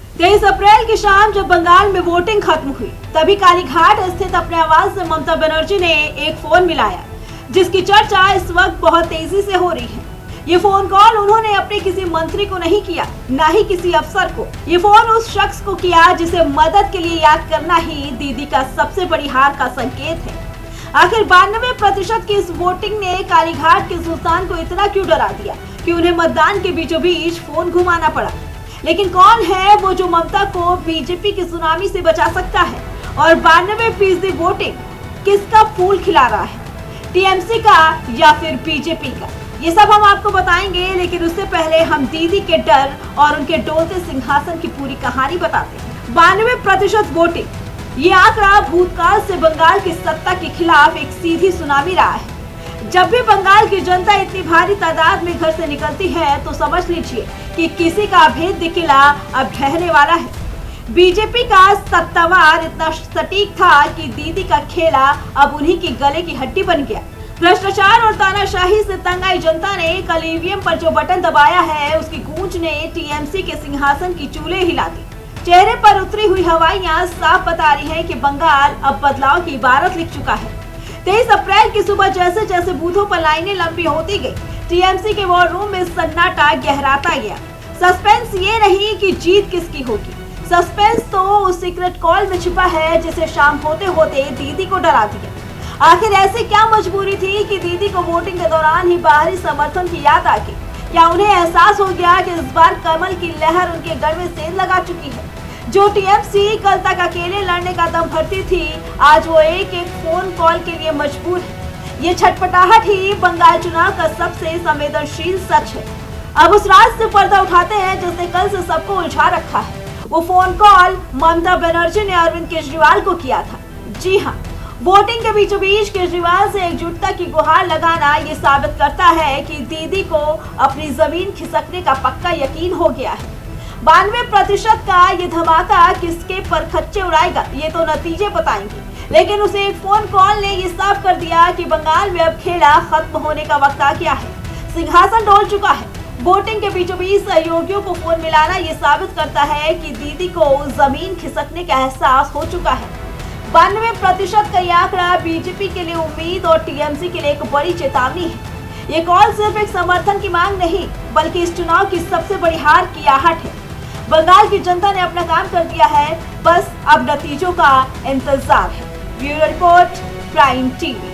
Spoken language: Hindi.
23 अप्रैल की शाम जब बंगाल में वोटिंग खत्म हुई, तभी कालीघाट स्थित अपने आवास से ममता बनर्जी ने एक फोन मिलाया, जिसकी चर्चा इस वक्त बहुत तेजी से हो रही है। ये फोन कॉल उन्होंने अपने किसी मंत्री को नहीं किया, न ही किसी अफसर को। ये फोन उस शख्स को किया जिसे मदद के लिए याद करना ही दीदी का सबसे बड़ी हार का संकेत है। आखिर 92% की इस वोटिंग ने कालीघाट के सुल्तान को इतना क्यों डरा दिया कि उन्हें मतदान के बीचों बीच फोन घुमाना पड़ा। लेकिन कौन है वो जो ममता को बीजेपी की सुनामी से बचा सकता है, और 92% वोटिंग किसका फूल खिला रहा है, टीएमसी का या फिर बीजेपी का? ये सब हम आपको बताएंगे, लेकिन उससे पहले हम दीदी के डर और उनके डोलते सिंहासन की पूरी कहानी बताते हैं। 92% वोटिंग, ये आंकड़ा भूतकाल से बंगाल की सत्ता के खिलाफ एक सीधी सुनामी रहा है। जब भी बंगाल की जनता इतनी भारी तादाद में घर से निकलती है तो समझ लीजिए कि किसी का अभेद्य किला अब ढहने वाला है। बीजेपी का सत्तावार इतना सटीक था कि दीदी का खेला अब उन्हीं की गले की हड्डी बन गया। भ्रष्टाचार और तानाशाही से तंग आई जनता ने कल ईवीएम पर जो बटन दबाया है, उसकी गूंज ने टीएमसी के सिंहासन की चूल्हे हिला दी। चेहरे पर उतरी हुई हवाइयां साफ बता रही हैं कि बंगाल अब बदलाव की इबारत लिख चुका है। 23 अप्रैल की सुबह जैसे जैसे बूथों पर लाइनें लंबी होती गई, टीएमसी के वॉर रूम में सन्नाटा गहराता गया। सस्पेंस ये रही कि जीत किसकी होगी, सस्पेंस तो उस सीक्रेट कॉल में छिपा है जिसे शाम होते होते दीदी को डरा दिया। आखिर ऐसी क्या मजबूरी थी कि दीदी को वोटिंग के दौरान ही बाहरी समर्थन की याद आ गई, या उन्हें एहसास हो गया कि इस बार कमल की लहर उनके गढ़ में सेंध लगा चुकी है। जो टीएमसी कल तक अकेले लड़ने का दम भरती थी, आज वो एक एक फोन कॉल के लिए मजबूर है। ये छटपटाहट ही बंगाल चुनाव का सबसे संवेदनशील सच है। अब उस राज से पर्दा उठाते हैं जिसने कल से सबको उलझा रखा है। वो फोन कॉल ममता बनर्जी ने अरविंद केजरीवाल को किया था। जी हाँ, वोटिंग के बीचों बीच केजरीवाल से एकजुटता की गुहार लगाना ये साबित करता है कि दीदी को अपनी जमीन खिसकने का पक्का यकीन हो गया है। 92% का ये धमाका किसके परखच्चे उड़ाएगा, ये तो नतीजे बताएंगे। लेकिन उसे एक फोन कॉल ने ये साफ कर दिया कि बंगाल में अब खेला खत्म होने का वक्त आ गया है। सिंहासन डोल चुका है। वोटिंग के बीचों बीच सहयोगियों को फोन मिलाना ये साबित करता है कि दीदी को जमीन खिसकने का एहसास हो चुका है। 92% का यह आंकड़ा बीजेपी के लिए उम्मीद और टीएमसी के लिए एक बड़ी चेतावनी है। ये कॉल सिर्फ एक समर्थन की मांग नहीं, बल्कि इस चुनाव की सबसे बड़ी हार की आहट है। बंगाल की जनता ने अपना काम कर दिया है, बस अब नतीजों का इंतजार है। Bureau report, prime TV.